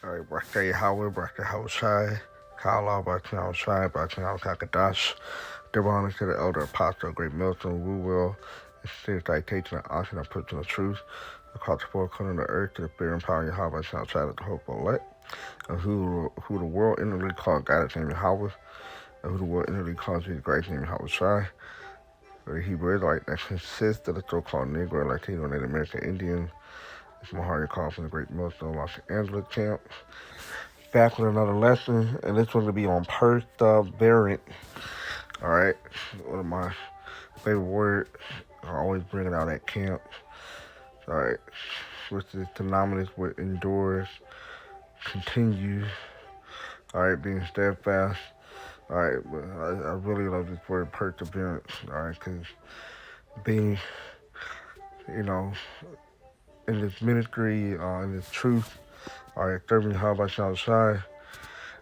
Alright, Barkay Howard, Barkay Hawashai, Kala, Barkay Hawashai, Barkay Hawakadash, Divine to the Elder Apostle, Great Milton, Woo Will, and sincere citation and auction of personal truth, across the four corners of the earth to the fear and power of Yahweh, outside of the hope of elect, and who the world inwardly called God, his name Yahweh, and who the world inwardly calls his great name Hawashai, the Hebrew Israelite that consists of the so-called Negro, Latino, Native American Indian. It's Mahari call from the Great Milton, Los Angeles camp. Back with another lesson, and this one to be on perseverance. All right, one of my favorite words. I always bring it out at camp. All right, which is synonymous with endures, continue. All right, being steadfast. All right, but I really love this word perseverance. All right, because being, you know, in this ministry, in this truth, all right, serving Yahweh Shai,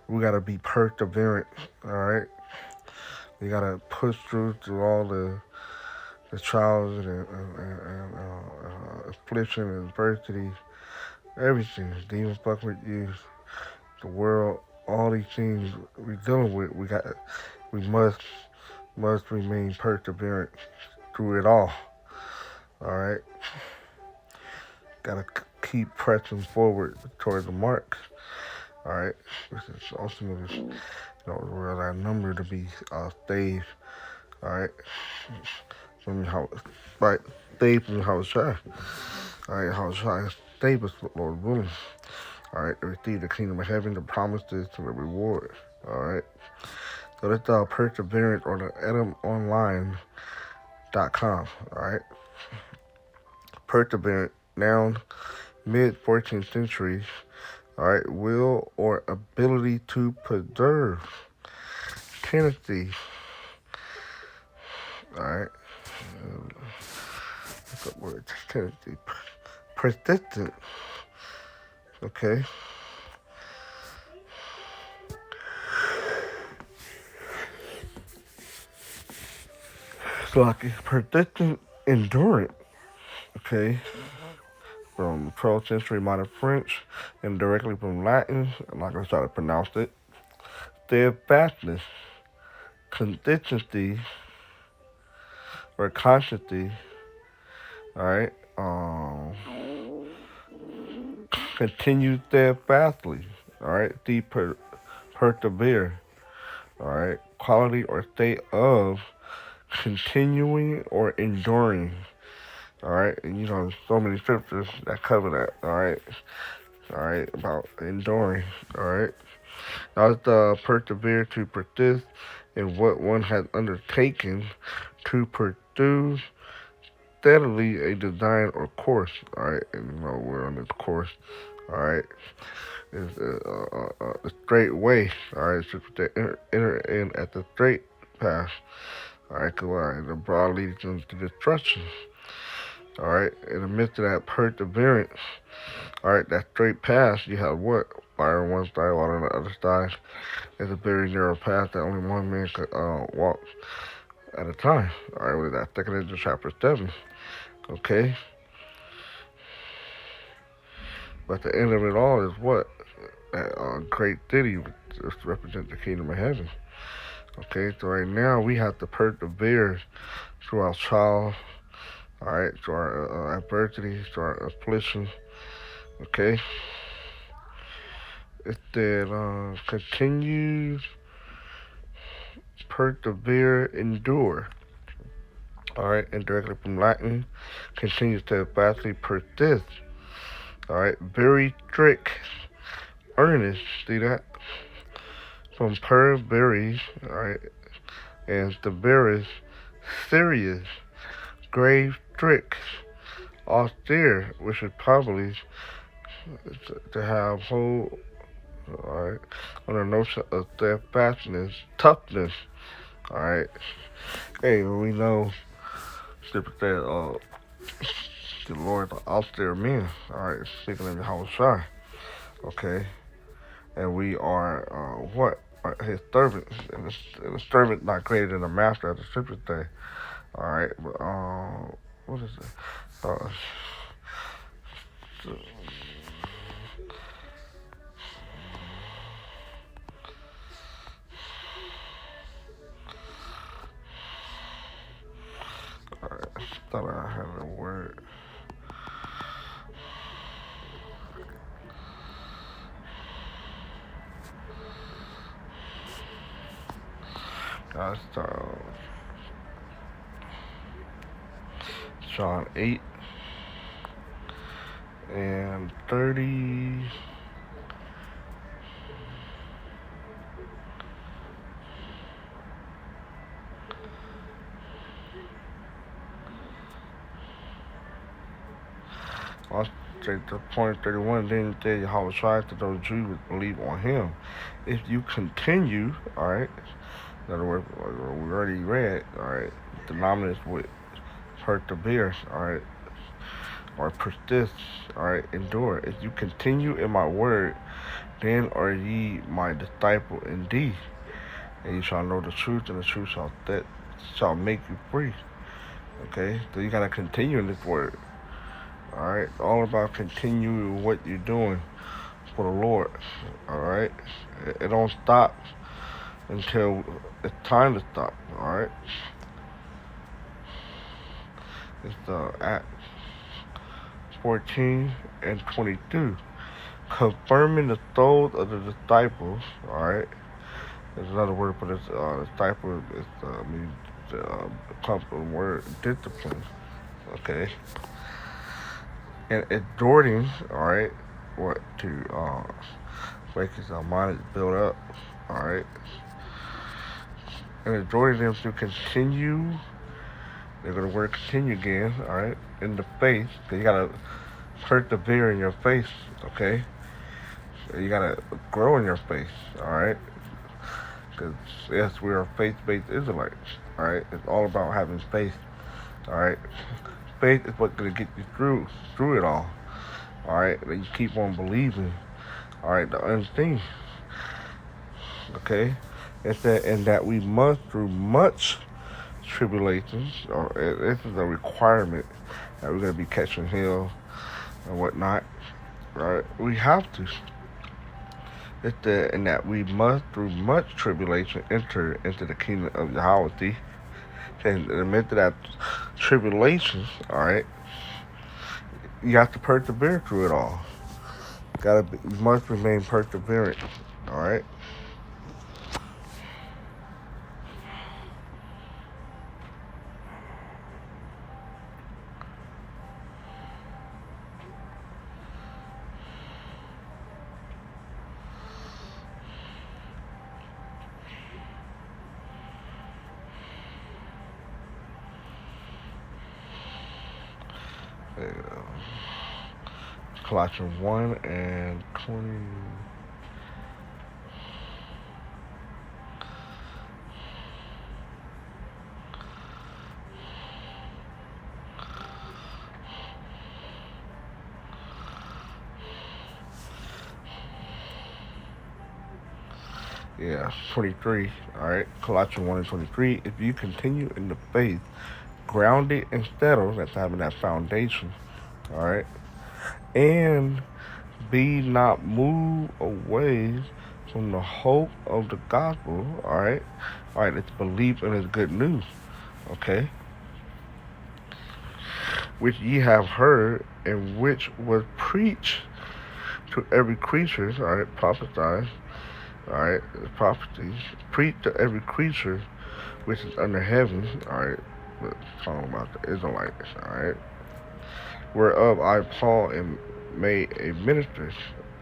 we gotta be perseverant. All right, we gotta push through all the trials and affliction and adversity, everything. Demons fuck with you, the world, all these things we dealing with. We must remain perseverant through it all. All right, gotta keep pressing forward toward the mark. All right, this is ultimately, where our number to be saved. All right, from how, right, saved from how it's trying. All right, how it's trying to save us, Lord willing. All right, to receive the kingdom of heaven, the promises, and the reward. All right, so that's perseverance on the edomonline.com. All right, perseverance, noun, mid 14th century. All right, will or ability to preserve. Tendency. All right, what's the word? Tendency. Persistent. Okay. So like persistent endurance. Okay. From 12th century modern French and directly from Latin. I'm not gonna try to pronounce it. Steadfastness, consistency, or constancy. All right. Continue steadfastly. All right. Persevere. All right. Quality or state of continuing or enduring. All right. And there's so many scriptures that cover that. All right. All right. About enduring. All right. That's the persevere, to persist in what one has undertaken, to pursue steadily a design or course. All right. And we're on this course. All right. Is a straight way. All right. So to enter in at the straight path. All right. Because the broad leads into destruction. All right. In the midst of that perseverance, all right, that straight path, you have what? Fire on one side, water on the other side. It's a very narrow path that only one man could walk at a time. All right, with that 2nd Ezra chapter 7. Okay. But the end of it all is what? That great city, which represents the kingdom of heaven. Okay, so right now we have to persevere through our trial, all right, through our adversity, through our affliction. Okay. It said, continue, persevere, endure. All right, and directly from Latin, continue to steadfastly persist. All right, very strict, earnest. See that? From very, all right, and the very serious, grave, strict, austere, which is probably to have whole. All right, on the notion of steadfastness, toughness. All right, hey, we know Scripture said, the Lord the austere men. All right, speaking in the house shy. Okay, and we are what? His servants, and the servant not greater than the master, as the Scripture say. All right, but what is it? Thought I had a word. I start John 8 and 30. I'll take the point 31. Then said Yahweh Shai to those Jews which believe on him. If you continue, alright, in other words, we already read, alright, the nominus would persevere, alright, or persist, alright, endure. If you continue in my word, then are ye my disciple indeed, and you shall know the truth, and the truth shall make you free. Okay, so you gotta continue in this word. Alright, all about continuing what you're doing for the Lord. Alright, it don't stop until it's time to stop. Alright, it's Acts 14 and 22, confirming the souls of the disciples. Alright, there's another word for this disciple. It's means comes from the word discipline. Okay, and exhorting. Alright, what to make his mind build up. Alright, and exhorting them to continue. They're going to word continue again, alright, in the faith. You got to persevere in your faith, okay? You got to grow in your faith, alright? Because, yes, we are faith-based Israelites, alright? It's all about having faith, alright? Faith is what's going to get you through it all, alright? And you keep on believing, alright, the unseen, okay? It said, and that we must, through much tribulations, or this is a requirement that we're going to be catching hell and whatnot, right? We have to. And that we must, through much tribulation, enter into the kingdom of Yahweh. And in the midst of that tribulation, all right, you have to persevere through it all. You must remain perseverant, all right. Colossians 1 and 20. Yeah, 23. All right, Colossians 1 and 23. If you continue in the faith, grounded and settled, that's having that foundation, all right, and be not moved away from the hope of the gospel, all right, it's belief in his good news, okay, which ye have heard, and which was preached to every creature, all right, prophesied, all right, prophecies, preached to every creature which is under heaven, all right, but talking about the Israelites, all right, whereof I, Paul, am made a minister,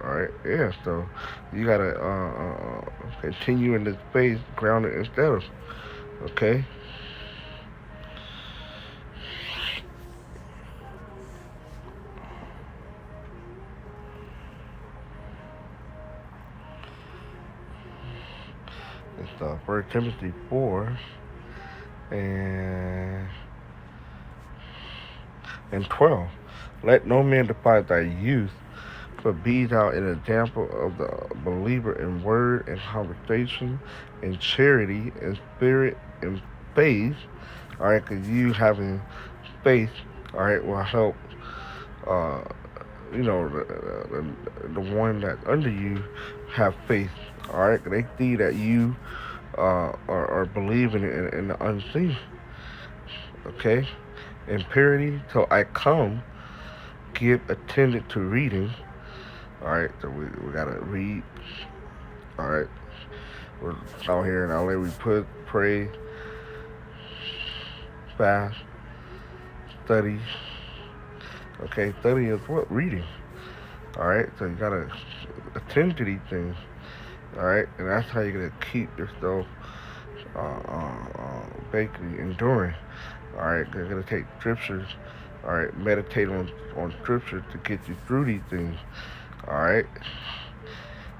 all right, yeah, so you gotta continue in this faith, grounded and steady, okay. It's 1 Timothy 4 and 12. Let no man despise thy youth, but be thou an example of the believer in word and conversation, in charity, in spirit, in faith. All right, because you having faith, all right, will help. The one that's under you have faith. All right, they see that you are believing in the unseen. Okay, in purity till I come, give attendant to reading. Alright, so we gotta read. Alright, we're out here in LA. We pray, fast, study. Okay, study is what? Reading. Alright, so you gotta attend to these things. Alright, and that's how you're gonna keep yourself basically enduring. Alright, you're gonna take scriptures. Alright, meditate on scripture to get you through these things. Alright,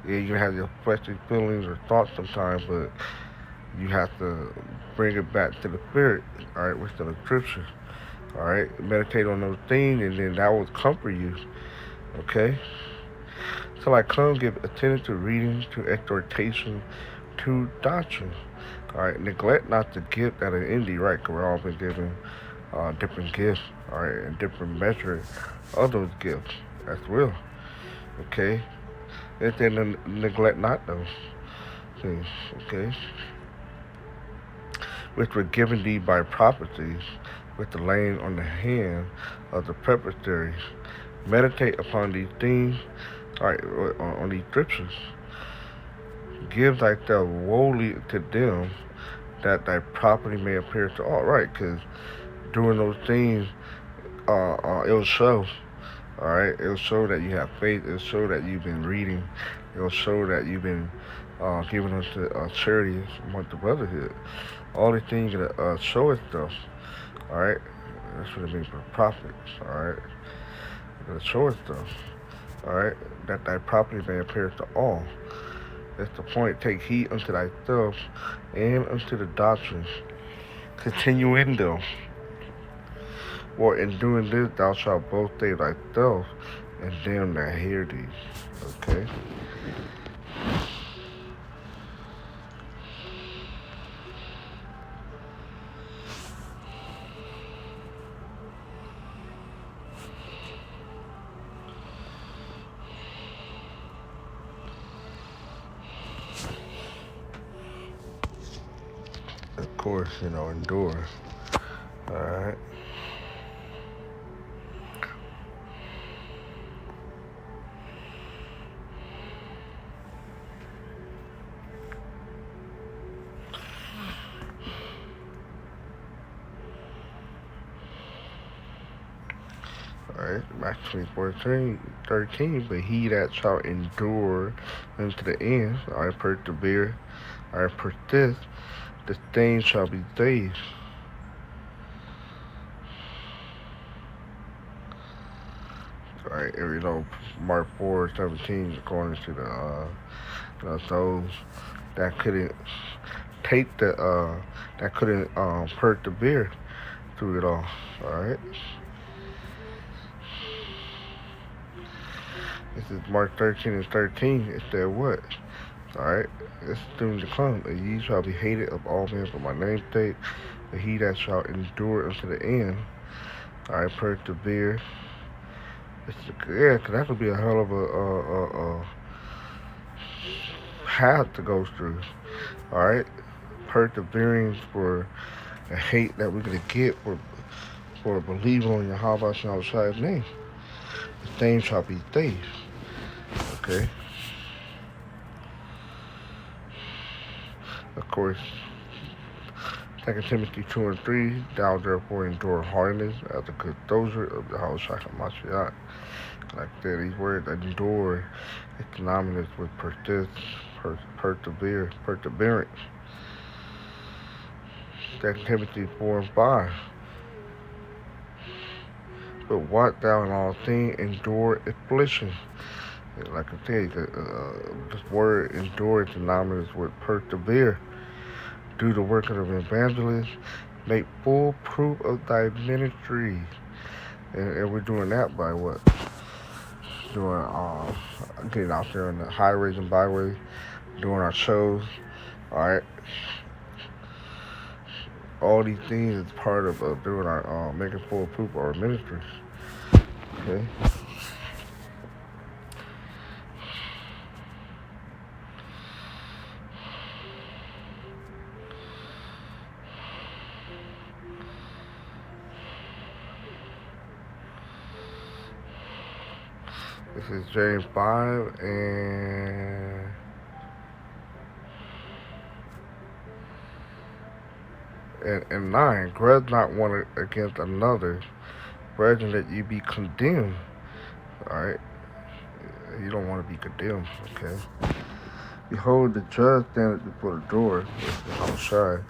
yeah, you can have your fleshly feelings or thoughts sometimes, but you have to bring it back to the spirit. Alright, which is the scripture. Alright, meditate on those things, and then that will comfort you. Okay? So I come give attention to reading, to exhortation, to doctrine. Alright, neglect not the gift that is in thee, right? Because we're all been given different gifts, alright, and different measure of those gifts as well. Okay? And then neglect not those things, okay? Which were given thee by prophecies, with the laying on the hand of the presbyteries. Meditate upon these things, alright, on these scriptures. Give thyself wholly to them, that thy property may appear to all. Right, because doing those things, it'll show. Alright, it'll show that you have faith. It'll show that you've been reading. It'll show that you've been giving unto charity among the brotherhood. All these things gonna show itself. Alright, that's what it means for prophets. Alright, gonna show itself. Alright, that thy property may appear to all. That's the point. Take heed unto thyself and unto the doctrines. Continue in them. For in doing this thou shalt both save thyself and them that hear thee. Okay? Of course, endure. Alright? Alright, Acts 24:13, but he that shall endure unto the end, I persevere, I persist, the same shall be saved. Alright, Mark 4:17, according to those that couldn't take that couldn't persevere through it all. Alright. This is Mark 13:13. It said what? Alright, it's soon to come, and ye shall be hated of all men for my name's sake, but he that shall endure unto the end, alright, persevere. Because that could be a hell of a path to go through. Alright, persevering for the hate that we're gonna get for believing on Yahweh Shah's name. The same shall be saved. Okay. Of course, 2 Timothy 2:3, thou therefore endure hardness as a good soldier of the house of Mashiach. Like I said, these words endure is synonymous with perseverance. 2 Timothy 4:5. But what thou in all things endure affliction. Like I said, this word endure is synonymous with persevere. Do the work of an evangelist. Make full proof of thy ministry. And we're doing that by what? Doing getting out there on the highways and byways, doing our shows. Alright. All these things is part of doing our making full proof of our ministries. Okay. This is James 5 and 9. Grudge not one against another, brethren, that you be condemned. Alright? You don't want to be condemned, okay? Behold, the judge standeth before the door, which is outside.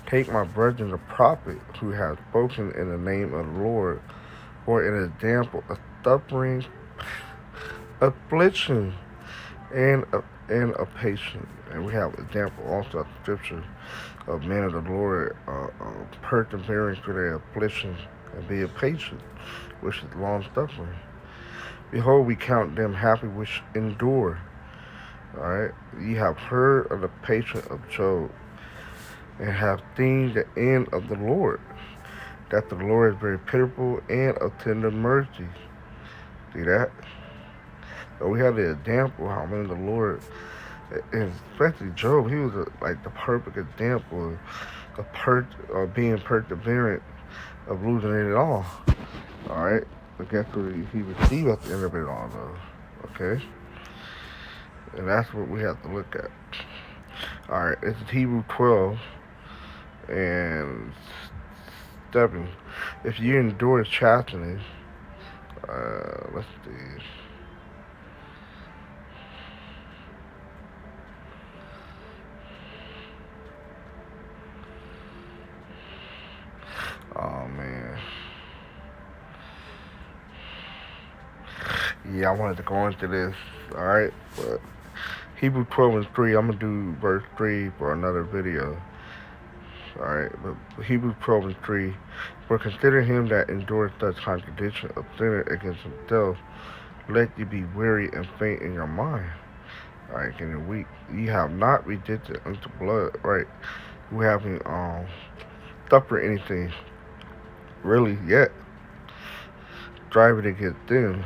Take my brethren the prophet, who have spoken in the name of the Lord, for an example of suffering, affliction, and of patience. And we have example also of the scripture of men of the Lord persevering through their afflictions and being patient, which is long suffering. Behold, we count them happy which endure. Alright? Ye have heard of the patience of Job, and have seen the end of the Lord, that the Lord is very pitiful and of tender mercy. See that? So we have the example how many the Lord, and especially Job, he was like the perfect example of being perseverant, of losing it all. Alright? But guess what he received at the end of it all, though. Okay? And that's what we have to look at. Alright, this is Hebrew 12 and 7. If you endure chastening, let's see. Oh man. Yeah, I wanted to go into this. Alright, but Hebrew 12 and 3, I'm gonna do verse 3 for another video. Alright, but Hebrew 12 and 3, for consider him that endureth such contradiction of sinner against himself, let you be weary and faint in your mind. Alright, getting weak. Ye have not resisted unto blood, right? We haven't suffered anything really yet. Striving against them,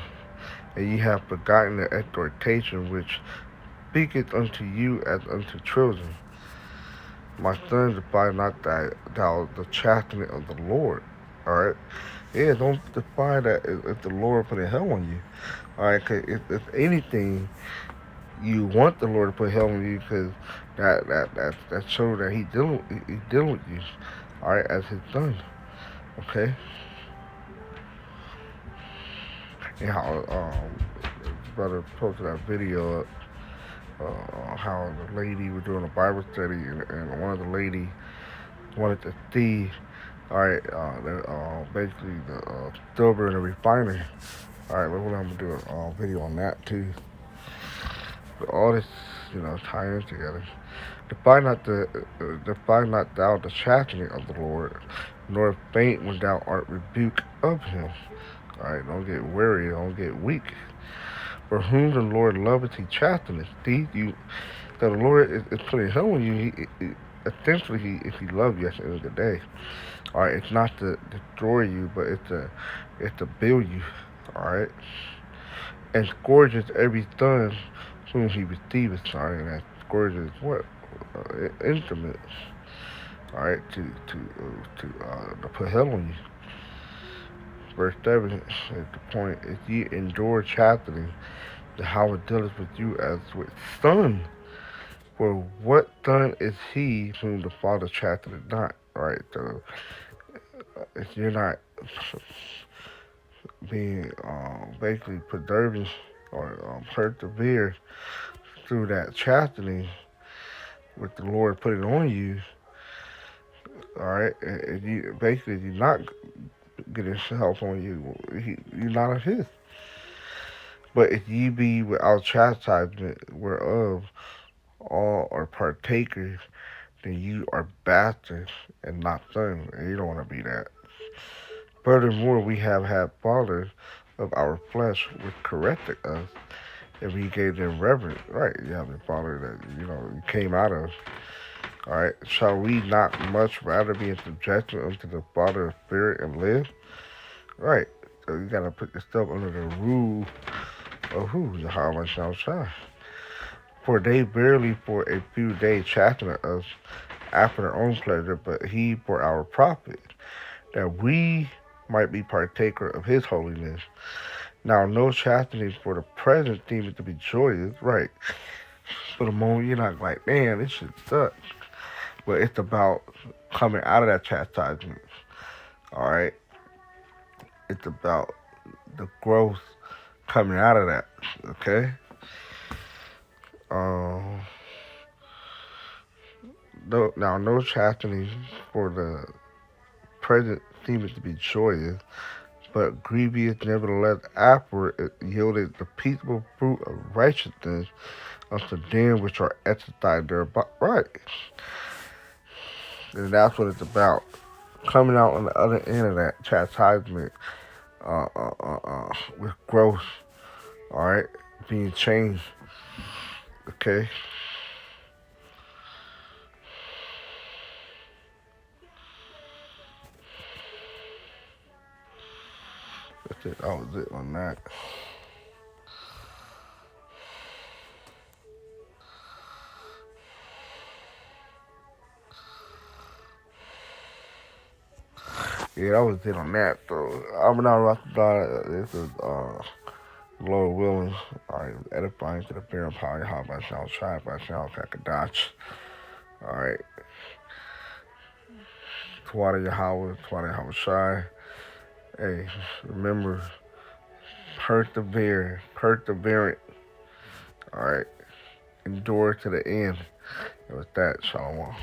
and ye have forgotten the exhortation which speaketh unto you as unto children. My son, despise not thou the chastening of the Lord. Alright? Yeah, don't despise that if the Lord put a hell on you. Alright, cause if anything, you want the Lord to put hell on you, because that shows that he dealing with you. Alright, as his son. Okay? And how brother posted that video up, how the lady was doing a Bible study, and one of the ladies wanted to see, alright, basically the silver in the refinery. Alright, well, I'm gonna do a video on that too. But all this, tie in together. Defy not thou the chastening of the Lord, nor faint when thou art rebuked of him. Alright, don't get weary, don't get weak. For whom the Lord loveth, he chasteneth. See, so the Lord is putting hell on you. Essentially, if he loves you at the end of the day, all right, it's not to destroy you, but it's to build you, all right, and scourges every son whom he receiveth. Sorry, and that scourges what instruments, all right, to put hell on you. Verse 7 is the point: if ye endure chastening, the how it dealeth with you as with son. For what son is he whom the father chasteneth not? Right. So if you're not being basically preserving or persevere through that chastening with the Lord putting on you, all right, and you basically you're not getting help on you. You're not of his. But if ye be without chastisement, whereof all are partakers, then you are bastards and not sons, and you don't want to be that. Furthermore, we have had fathers of our flesh which corrected us, and we gave them reverence. Right, you have a father that you came out of. All right, shall we not much rather be in subjection unto the Father of Spirit and live? Right, so you gotta put yourself under the rule of who? Yahweh Shall Shai. For they barely for a few days chastened us after their own pleasure, but he for our profit, that we might be partaker of his holiness. Now, no chastity for the present demon to be joyous, right? For the moment, you're not like, man, this shit sucks. But it's about coming out of that chastisement, all right? It's about the growth coming out of that, okay? Um, no chastity for the present demon to be joyous, but grievous nevertheless afterward it yielded the peaceable fruit of righteousness unto them which are exercised thereby. Right. And that's what it's about. Coming out on the other end of that chastisement with growth, alright? Being changed, okay? That's it. That was it on that. Yeah, that was it on that. So, I'm not about this is, Lord willing, alright, edifying to the fear and power, how by shall try, by shall kakadach. Alright, Tawada Yahweh, Tawada Yahweh Shai. Hey, remember, perseverant. Alright, endure to the end. And with that, Shalom.